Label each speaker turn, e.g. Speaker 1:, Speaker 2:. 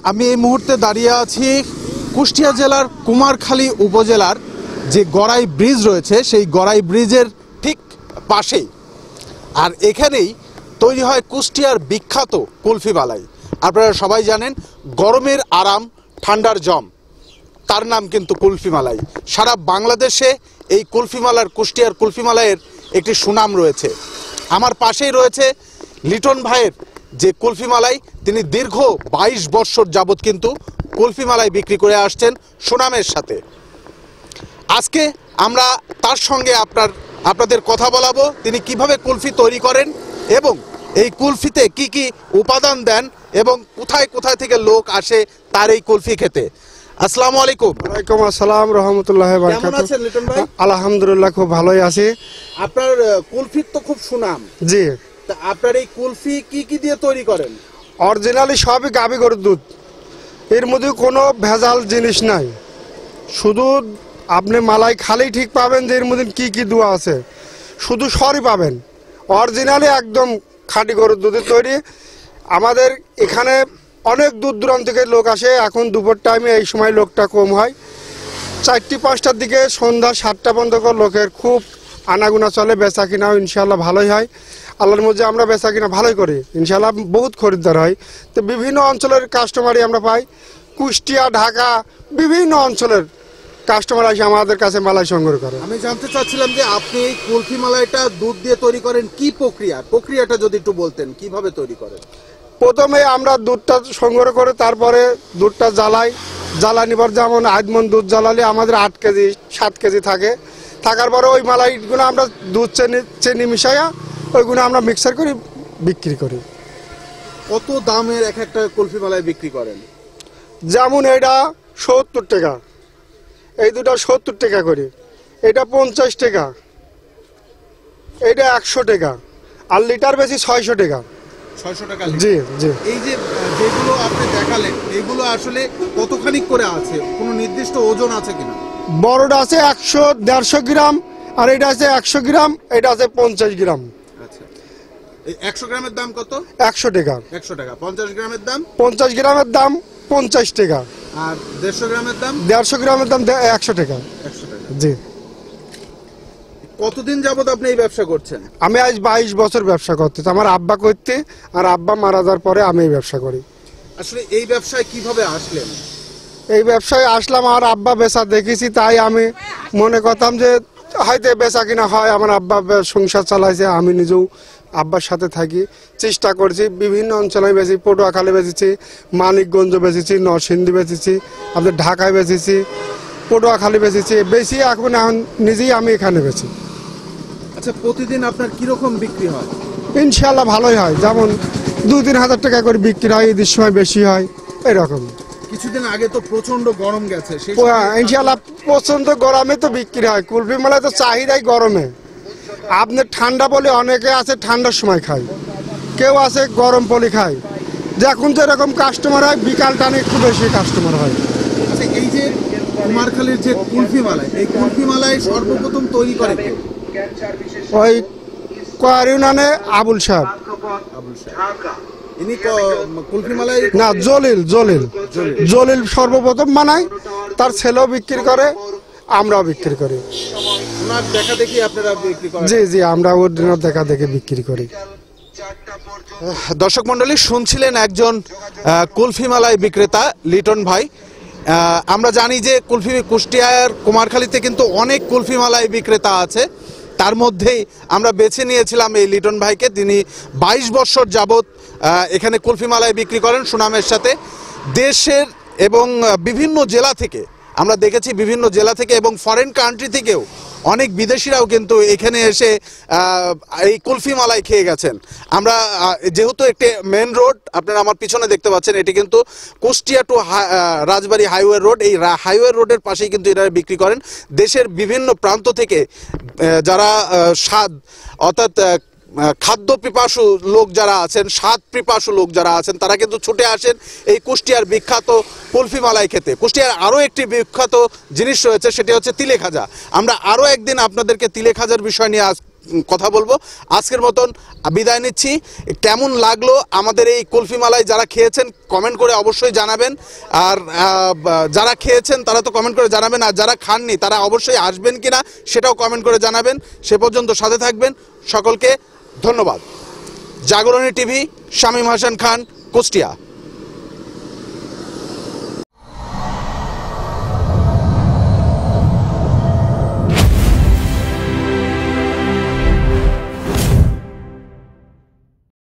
Speaker 1: আমি এই মুহূর্তে দাঁড়িয়ে আছি কুষ্টিয়া জেলার কুমারখালী উপজেলার যে গড়াই ব্রিজ রয়েছে সেই গড়াই ব্রিজের ঠিক পাশেই। আর এখানেই তৈরি হয় কুষ্টিয়ার বিখ্যাত কুলফি মালাই। আপনারা সবাই জানেন গরমের আরাম ঠান্ডার জম, তার নাম কিন্তু কুলফি মালাই। সারা বাংলাদেশে এই কুলফি মালার, কুষ্টিয়ার কুলফি মালাইয়ের একটি সুনাম রয়েছে। আমার পাশেই রয়েছে লিটন ভাইয়ের যে কুলফি মালাই, তিনি দীর্ঘ 22 বছর যাবৎ কিন্তু কুলফি মালাই বিক্রি করে আসছেন সুনামের সাথে। আজকে আমরা তার সঙ্গে আপনাদের কথা বলাবো, তিনি কিভাবে কুলফি তৈরি করেন এবং এই কুলফিতে কি কি উপাদান দেন এবং কোথায় কোথায় থেকে লোক আসে তার এই কুলফি খেতে। আসসালামু আলাইকুম।
Speaker 2: ওয়ালাইকুম আসসালাম রাহমাতুল্লাহি ওয়া বারাকাতুহু।
Speaker 1: কেমন আছেন লিটন ভাই?
Speaker 2: আলহামদুলিল্লাহ খুব ভালোই আছি।
Speaker 1: আপনার কুলফির তো খুব সুনাম।
Speaker 2: জি।
Speaker 1: তা আপনার এই কুলফি কি কি দিয়ে তৈরি করেন?
Speaker 2: অরিজিনালি সবই গাভী গরুর দুধ, এর মধ্যে কোনো ভেজাল জিনিস নাই। শুধু আপনি মালাই খালেই ঠিক পাবেন যে এর মধ্যে কি কি দেওয়া আছে, শুধু সরই পাবেন। অরিজিনালি একদম খাঁটি গরুর দুধের তৈরি। আমাদের এখানে অনেক দূর দূরান্ত থেকে লোক আসে। এখন দুপুর টাইমে এই সময় লোকটা কম হয়, 4টা-5টার দিকে সন্ধ্যা 7টা পর্যন্ত লোকের খুব আনাগুনা চলে। বেচা কিনাও ইনশাল্লাহ ভালোই হয়। আল্লাহর মধ্যে আমরা বেচা কিনা ভালোই করি, ইনশাল্লাহ বহুত খরিদ্দার হয়। তো বিভিন্ন অঞ্চলের কাস্টমারই আমরা পাই, কুষ্টিয়া, ঢাকা, বিভিন্ন অঞ্চলের কাস্টমার আসে আমাদের কাছে মালাই সংগ্রহ করে।
Speaker 1: আমি জানতে চাচ্ছিলাম যে আপনি এই কুলফি মালাইটা দুধ দিয়ে তৈরি করেন, কি প্রক্রিয়াটা যদি একটু বলতেন, কিভাবে তৈরি করেন?
Speaker 2: প্রথমে আমরা দুধটা সংগ্রহ করে তারপরে দুধটা জ্বালানি পর, যেমন আধমন দুধ জ্বালালে আমাদের 8 কেজি 7 কেজি থাকে। থাকার পরে ওই মালাইগুলো আমরা দুধ চিনি মিশাইয়া ওইগুলো আমরা মিক্সার করে বিক্রি করি।
Speaker 1: কত দামের এক একটা কুলফি মালাই বিক্রি করেন?
Speaker 2: যেমন এটা 70 টাকা, এই দুটো 70 টাকা করে, এটা 50 টাকা, এটা 100 টাকা, আর লিটার বেশি 600 টাকা। 600 টাকা? জি জি।
Speaker 1: এই যে যেগুলো আপনি দেখালেন এগুলো আসলে কতখানি করে আছে, কোনো নির্দিষ্ট ওজন আছে কিনা?
Speaker 2: বড়টা আছে 100-150 গ্রাম, আর এটা আছে 100 গ্রাম, এটা আছে 50 গ্রাম।
Speaker 1: আচ্ছা, এই 100 গ্রামের দাম কত?
Speaker 2: 100 টাকা।
Speaker 1: 100 টাকা। 50 গ্রামের দাম?
Speaker 2: 50 গ্রামের দাম 50 টাকা।
Speaker 1: আর 150 গ্রামের দাম?
Speaker 2: 150 গ্রামের দাম 100 টাকা।
Speaker 1: 100 টাকা।
Speaker 2: জি।
Speaker 1: কতদিন যাবত আপনি এই ব্যবসা করছেন?
Speaker 2: আমি আজ 22 বছর ব্যবসা করতেছি। আমার আব্বা করতে, আর আব্বা মারা যাওয়ার পরে আমি এই ব্যবসা করি।
Speaker 1: আসলে এই ব্যবসায় কিভাবে আসলেন?
Speaker 2: এই ব্যবসায় আসলাম, আর আব্বা বেচা দেখেছি, তাই আমি মনে করতাম যে হয়তো বেচা কিনা হয়। আমার আব্বা সংসার চালাইছে, আমি নিজেও আব্বার সাথে থাকি, চেষ্টা করছি। বিভিন্ন অঞ্চলে বেচি, পটুয়াখালী বেচেছি, মানিকগঞ্জ বেচেছি, নরসিংদী বেচেছি, আপনার ঢাকায় বেচেছি, পটুয়াখালী বেচেছি, বেশি এখন নিজেই আমি এখানে বেচি।
Speaker 1: আচ্ছা, প্রতিদিন আপনার কিরকম বিক্রি হয়?
Speaker 2: ইনশাল্লাহ ভালোই হয়, যেমন 2-3 হাজার টাকা করে বিক্রি হয়, ঈদের সময় বেশি হয়, এরকম।
Speaker 1: কিছুদিন আগে তো প্রচন্ড গরম গেছে,
Speaker 2: ইনশাল্লাহ প্রচন্ড গরমে তো বিক্রি হয়। কুলফি মালাই তো চাহিদাই গরমে। আপনার ঠান্ডা বলে অনেকে আছে ঠান্ডার সময় খায়, কেউ আছে গরম পলি খায়। যখন তো এরকম কাস্টমার হয়, বিকাল টানে একটু বেশি কাস্টমার হয়।
Speaker 1: আচ্ছা, এই যে কুমারখালীর যে কুলফি মালাই, এই কুলফি মালাই সর্বপ্রথম তৈরি করে কে?
Speaker 2: ওই কোয়ার ইউনিয়নে আবুল সাহেব।
Speaker 1: ইনি কুলফি মালাই
Speaker 2: না, জলিল সর্বপ্রথম বানায়, তার ছেলেও বিক্রি করে, আমরাও বিক্রি করি।
Speaker 1: ওনার দেখা দেখি আপনারা বিক্রি করেন?
Speaker 2: জি জি, আমরা ওর দেখা দেখে বিক্রি করি।
Speaker 1: দর্শক মন্ডলী, শুনছিলেন একজন কুলফি মালাই বিক্রেতা লিটন ভাই। আমরা জানি যে কুষ্টিয়ার কুমারখালীতে কিন্তু অনেক কুলফি মালাই বিক্রেতা আছে, তার মধ্যেই আমরা বেছে নিয়েছিলাম এই লিটন ভাইকে। তিনি 22 বছর যাবৎ এখানে কুলফি মালাই বিক্রি করেন সুনামের সাথে। দেশের এবং বিভিন্ন জেলা থেকে আমরা দেখেছি, বিভিন্ন জেলা থেকে এবং ফরেন কান্ট্রি থেকেও অনেক বিদেশিরাও কিন্তু এখানে এসে এই কুলফি মালাই খেয়ে গেছেন। আমরা যেহেতু একটি মেন রোড আপনারা আমার পিছনে দেখতে পাচ্ছেন, এটি কিন্তু কুষ্টিয়া টু রাজবাড়ী হাইওয়ে রোড। এই হাইওয়ে রোডের পাশেই কিন্তু এরা বিক্রি করেন। দেশের বিভিন্ন প্রান্ত থেকে যারা স্বাদ অর্থাৎ খাদ্য পিপাসু লোক যারা আছেন, স্বাদ পিপাসু লোক যারা আছেন, তারা কিন্তু ছুটে আসেন এই কুষ্টিয়ার বিখ্যাত কুলফি মালাই খেতে। কুষ্টিয়ার আরও একটি বিখ্যাত জিনিস রয়েছে, সেটি হচ্ছে তিলে খাজা। আমরা আরও একদিন আপনাদেরকে তিলে খাজার বিষয় নিয়ে কথা বলবো। আজকের মতন বিদায় নিচ্ছি। কেমন লাগলো আমাদের এই কুলফি মালাই যারা খেয়েছেন কমেন্ট করে অবশ্যই জানাবেন, আর যারা খেয়েছেন তারা তো কমেন্ট করে জানাবেন, আর যারা খাননি তারা অবশ্যই আসবেন কিনা সেটাও কমেন্ট করে জানাবেন। সে পর্যন্ত সাথে থাকবেন। সকলকে ধন্যবাদ। জাগরণী টিভি, শামীম হাসান খান, কুষ্টিয়া।